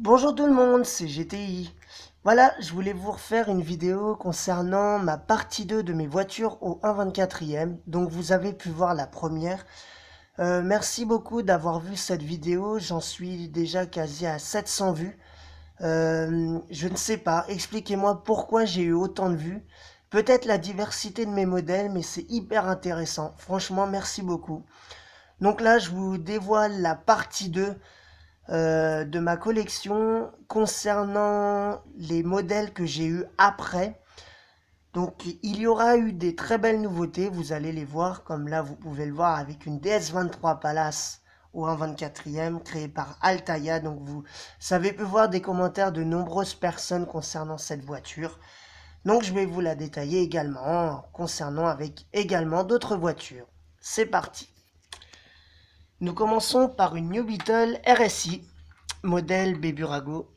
Bonjour tout le monde, c'est GTI. Voilà, je voulais vous refaire une vidéo concernant ma partie 2 de mes voitures au 1/24e. Donc vous avez pu voir la première. Merci beaucoup d'avoir vu cette vidéo, j'en suis déjà quasi à 700 vues. Je ne sais pas, expliquez-moi pourquoi j'ai eu autant de vues. Peut-être la diversité de mes modèles, mais c'est hyper intéressant. Franchement, merci beaucoup. Donc là, je vous dévoile la partie 2 de ma collection concernant les modèles que j'ai eu après. Donc il y aura eu des très belles nouveautés, vous allez les voir, comme là vous pouvez le voir avec une DS23 Palace au 1/24e créée par Altaïa. Donc vous savez pu voir des commentaires de nombreuses personnes concernant cette voiture. Donc je vais vous la détailler également concernant avec également d'autres voitures. C'est parti. Nous commençons par une New Beetle RSI modèle Béburago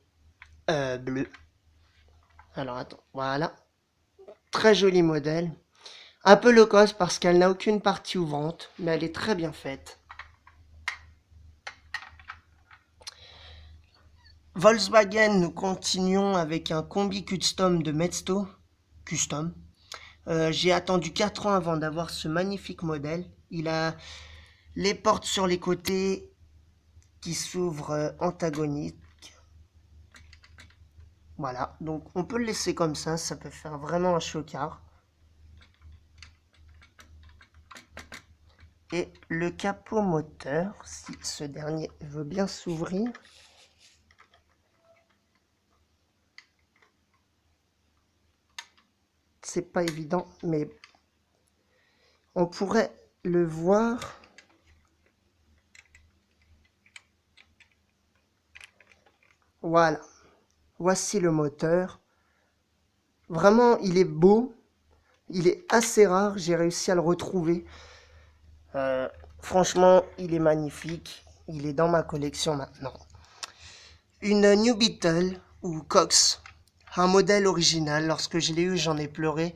bleu. Alors attends, voilà. Très joli modèle. Un peu low cost parce qu'elle n'a aucune partie ouvrante, mais elle est très bien faite. Volkswagen, nous continuons avec un combi custom de Mesto. Custom. J'ai attendu 4 ans avant d'avoir ce magnifique modèle. Il a les portes sur les côtés qui s'ouvrent antagoniques. Voilà, donc on peut le laisser comme ça peut faire vraiment un chocard. Et le capot moteur, si ce dernier veut bien s'ouvrir. C'est pas évident, mais on pourrait le voir. Voilà, voici le moteur. Vraiment, il est beau. Il est assez rare, j'ai réussi à le retrouver. Franchement, il est magnifique. Il est dans ma collection maintenant. Une New Beetle ou Cox, un modèle original. Lorsque je l'ai eu, j'en ai pleuré.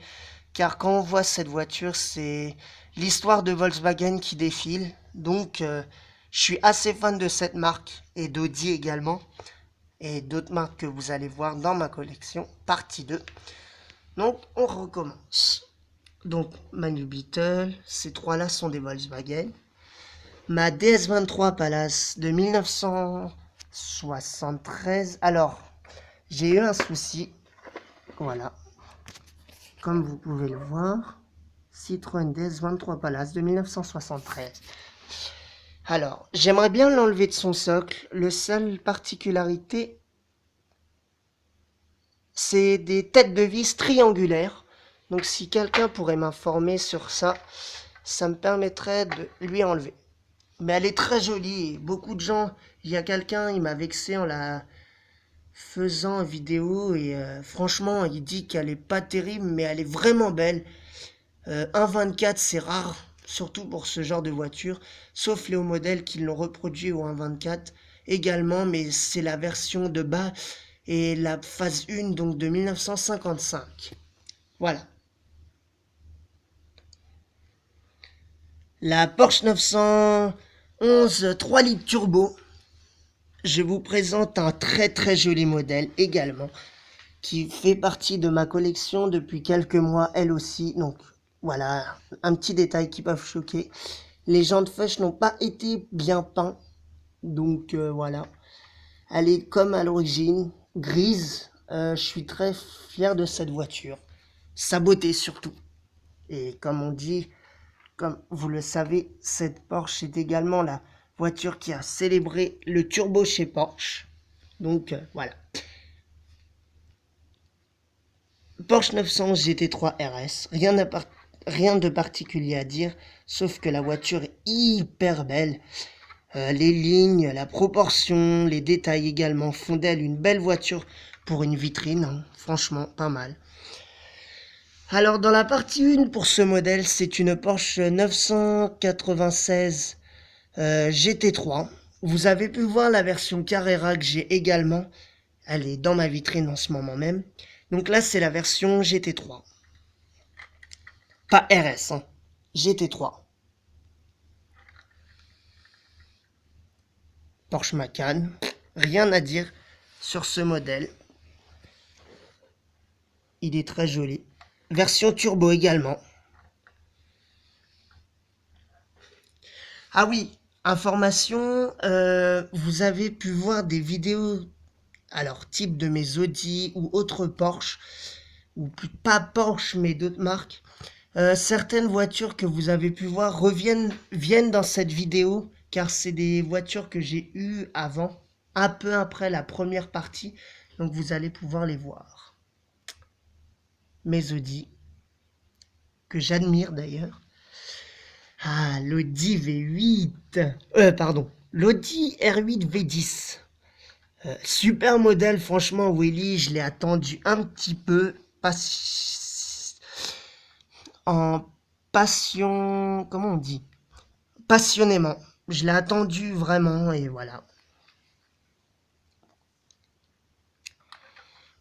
Car quand on voit cette voiture, c'est l'histoire de Volkswagen qui défile. Donc, je suis assez fan de cette marque et d'Audi également. Et d'autres marques que vous allez voir dans ma collection, partie 2. Donc, on recommence. Donc, ma New Beetle, ces trois-là sont des Volkswagen. Ma DS23 Palace de 1973. Alors, j'ai eu un souci. Voilà. Comme vous pouvez le voir, Citroën DS23 Palace de 1973. Alors, j'aimerais bien l'enlever de son socle. Le seule particularité, c'est des têtes de vis triangulaires. Donc, si quelqu'un pourrait m'informer sur ça, ça me permettrait de lui enlever. Mais elle est très jolie. Beaucoup de gens, il y a quelqu'un, il m'a vexé en la faisant en vidéo et franchement, il dit qu'elle est pas terrible, mais elle est vraiment belle. 1/24, c'est rare, surtout pour ce genre de voiture, sauf les hauts modèles qui l'ont reproduit au 1/24 également, mais c'est la version de bas et la phase 1, donc de 1955. Voilà. La Porsche 911 3 litres turbo. Je vous présente un très très joli modèle également, qui fait partie de ma collection depuis quelques mois, elle aussi. Donc voilà, un petit détail qui peut choquer. Les jantes Fuchs n'ont pas été bien peints. Donc voilà. Elle est comme à l'origine, grise. Je suis très fier de cette voiture. Sa beauté surtout. Et comme on dit, comme vous le savez, cette Porsche est également la voiture qui a célébré le turbo chez Porsche. Donc voilà. Porsche 911 GT3 RS, rien de particulier à dire, sauf que la voiture est hyper belle. Les lignes, la proportion, les détails également font d'elle une belle voiture pour une vitrine, hein. Franchement, pas mal. Alors dans la partie 1 pour ce modèle, c'est une Porsche 996 GT3. Vous avez pu voir la version Carrera que j'ai également. Elle est dans ma vitrine en ce moment même. Donc là, c'est la version GT3. Pas RS, hein. GT3. Porsche Macan. Rien à dire sur ce modèle. Il est très joli. Version turbo également. Ah oui, information, vous avez pu voir des vidéos, alors type de mes Audi ou autres Porsche, ou pas Porsche mais d'autres marques. Certaines voitures que vous avez pu voir viennent dans cette vidéo, car c'est des voitures que j'ai eues avant, un peu après la première partie, donc vous allez pouvoir les voir. Mes Audi, que j'admire d'ailleurs. Ah, l'Audi V8. Pardon. L'Audi R8 V10. Super modèle, franchement, Willy, je l'ai attendu un petit peu. En passion. Comment on dit? Passionnément. Je l'ai attendu vraiment et voilà.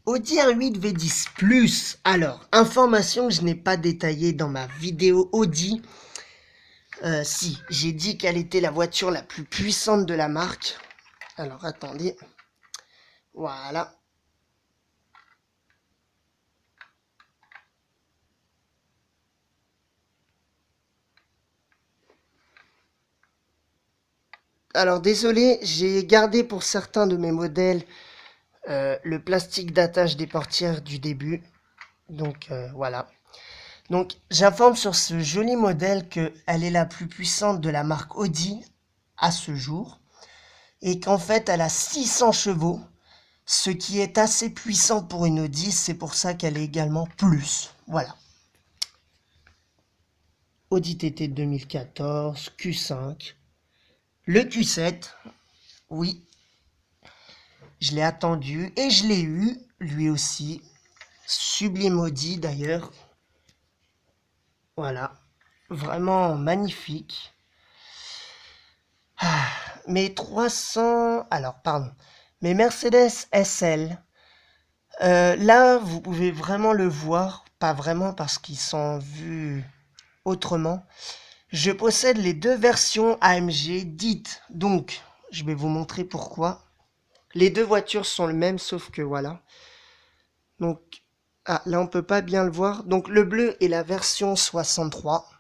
Audi R8 V10 Plus. Alors, information que je n'ai pas détaillée dans ma vidéo Audi. Si, j'ai dit qu'elle était la voiture la plus puissante de la marque. Alors, attendez. Voilà. Alors, désolé, j'ai gardé pour certains de mes modèles le plastique d'attache des portières du début. Donc, voilà. Donc, j'informe sur ce joli modèle qu'elle est la plus puissante de la marque Audi à ce jour. Et qu'en fait, elle a 600 chevaux. Ce qui est assez puissant pour une Audi, c'est pour ça qu'elle est également plus. Voilà. Audi TT 2014, Q5. Le Q7, oui, je l'ai attendu et je l'ai eu, lui aussi. Sublime Audi d'ailleurs. Voilà, vraiment magnifique. Mes 300... Alors, pardon. Mes Mercedes SL. Là, vous pouvez vraiment le voir. Pas vraiment parce qu'ils sont vus autrement. Je possède les deux versions AMG dites. Donc, je vais vous montrer pourquoi. Les deux voitures sont le même, sauf que voilà. Donc, ah, là, on peut pas bien le voir. Donc, le bleu est la version 63.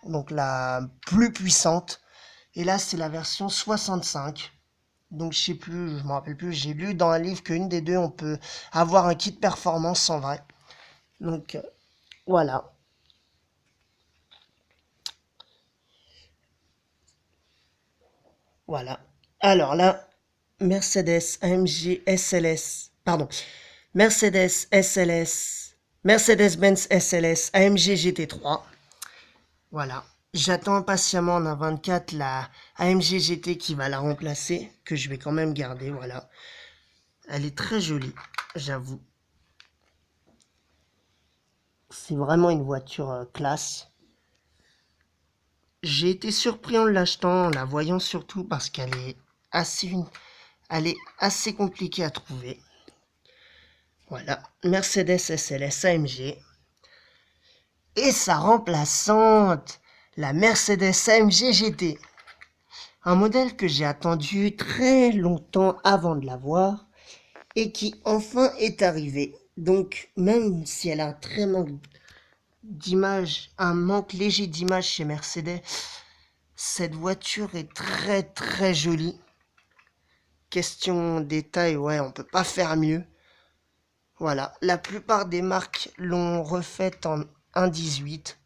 Donc, la plus puissante. Et là, c'est la version 65. Donc, je sais plus, je me rappelle plus. J'ai lu dans un livre qu'une des deux, on peut avoir un kit performance en vrai. Donc, voilà. Voilà. Alors là, Mercedes AMG SLS. Pardon. Mercedes SLS. Mercedes-Benz SLS AMG GT3. Voilà. J'attends impatiemment en A24 la AMG GT qui va la remplacer, que je vais quand même garder, voilà. Elle est très jolie, j'avoue. C'est vraiment une voiture classe. J'ai été surpris en l'achetant, en la voyant surtout parce qu'elle est assez compliquée à trouver. Voilà, Mercedes SLS AMG. Et sa remplaçante, la Mercedes AMG GT. Un modèle que j'ai attendu très longtemps avant de l'avoir et qui enfin est arrivé. Donc même si elle a un très manque d'image, un manque léger d'image chez Mercedes, cette voiture est très très jolie. Question détail, ouais, on peut pas faire mieux. Voilà, la plupart des marques l'ont refaite en 1.18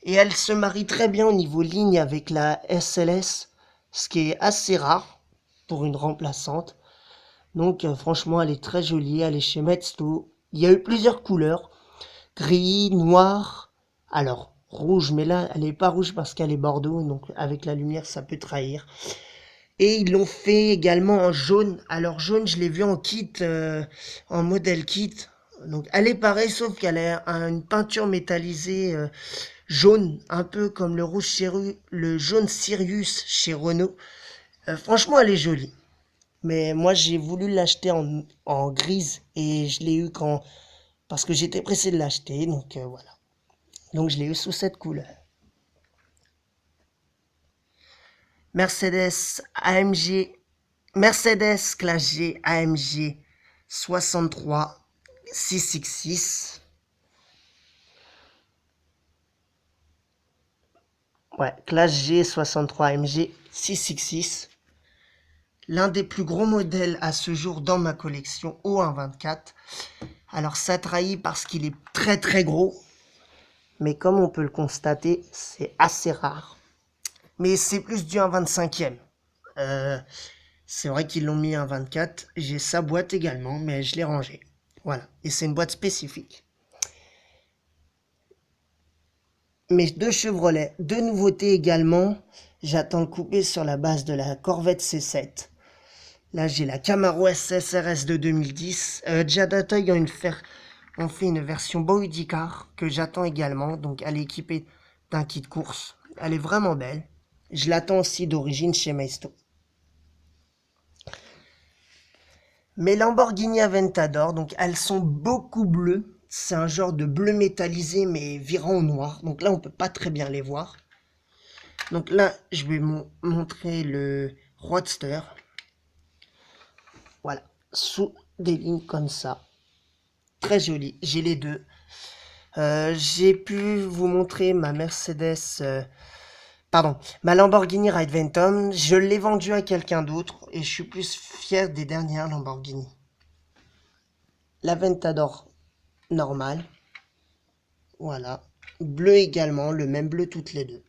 et elle se marie très bien au niveau ligne avec la SLS, ce qui est assez rare pour une remplaçante. Donc franchement, elle est très jolie, elle est chez Metzlo. Il y a eu plusieurs couleurs, gris, noir, alors rouge, mais là elle n'est pas rouge parce qu'elle est bordeaux, donc avec la lumière ça peut trahir. Et ils l'ont fait également en jaune. Alors jaune, je l'ai vu en kit, en modèle kit. Donc elle est pareille, sauf qu'elle a une peinture métallisée jaune, un peu comme le jaune Sirius chez Renault. Franchement, elle est jolie. Mais moi, j'ai voulu l'acheter en grise et je l'ai eu parce que j'étais pressé de l'acheter. Donc voilà. Donc je l'ai eu sous cette couleur. Mercedes AMG Mercedes Classe G AMG 63 666. Ouais, Classe G 63 AMG 666. L'un des plus gros modèles à ce jour dans ma collection au 1.24. Alors ça trahit parce qu'il est très très gros. Mais comme on peut le constater, c'est assez rare. Mais c'est plus du 1.25e. C'est vrai qu'ils l'ont mis en 24. J'ai sa boîte également, mais je l'ai rangée. Voilà. Et c'est une boîte spécifique. Mes deux Chevrolet. Deux nouveautés également. J'attends le coupé sur la base de la Corvette C7. Là, j'ai la Camaro SS RS de 2010. Jadatoy ont fait une version Body Car que j'attends également. Donc, elle est équipée d'un kit course. Elle est vraiment belle. Je l'attends aussi d'origine chez Maisto. Mes Lamborghini Aventador, donc elles sont beaucoup bleues. C'est un genre de bleu métallisé mais virant au noir. Donc là, on peut pas très bien les voir. Donc là, je vais montrer le Roadster. Voilà, sous des lignes comme ça. Très joli, j'ai les deux. J'ai pu vous montrer ma ma Lamborghini Ride Ventum. Je l'ai vendue à quelqu'un d'autre et je suis plus fier des dernières Lamborghini. L'Aventador normal. Voilà. Bleu également, le même bleu toutes les deux.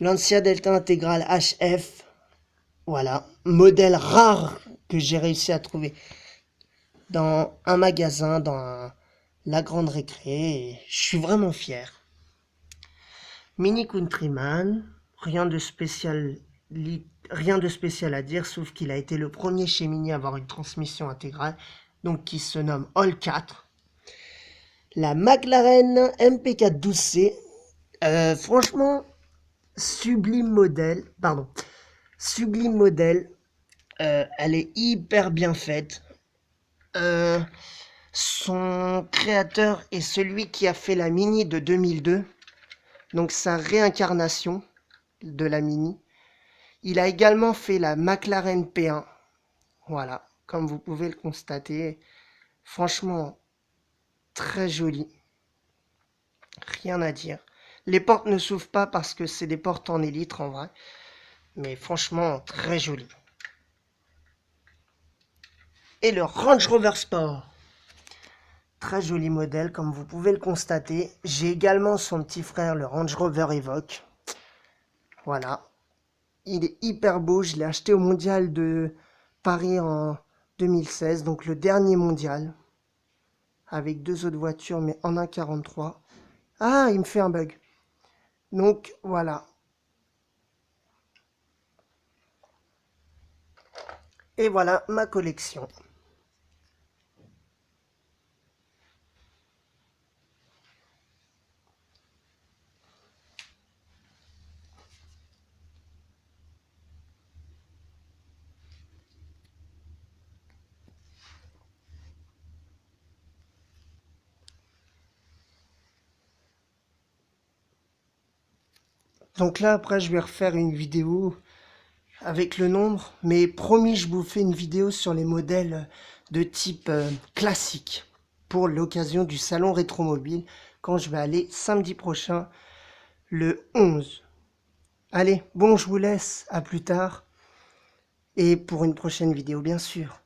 Lancia Delta Intégrale HF. Voilà. Modèle rare que j'ai réussi à trouver dans un magasin, la Grande Récré. Et je suis vraiment fier. Mini Countryman. Rien de spécial à dire, sauf qu'il a été le premier chez Mini à avoir une transmission intégrale, donc qui se nomme All 4. La McLaren MP4 12C, franchement, sublime modèle, elle est hyper bien faite. Son créateur est celui qui a fait la Mini de 2002, donc sa réincarnation de la Mini. Il a également fait la McLaren P1, voilà, comme vous pouvez le constater, franchement, très joli. Rien à dire. Les portes ne s'ouvrent pas parce que c'est des portes en élytre en vrai. Mais franchement, très joli. Et le Range Rover Sport. Très joli modèle, comme vous pouvez le constater. J'ai également son petit frère, le Range Rover Evoque. Voilà. Il est hyper beau. Je l'ai acheté au mondial de Paris en 2016. Donc le dernier mondial. Avec deux autres voitures, mais en 1.43. Ah, il me fait un bug. Donc voilà. Et voilà ma collection. Donc là, après, je vais refaire une vidéo avec le nombre. Mais promis, je vous fais une vidéo sur les modèles de type classique pour l'occasion du salon Rétromobile quand je vais aller samedi prochain, le 11. Allez, bon, je vous laisse. À plus tard. Et pour une prochaine vidéo, bien sûr.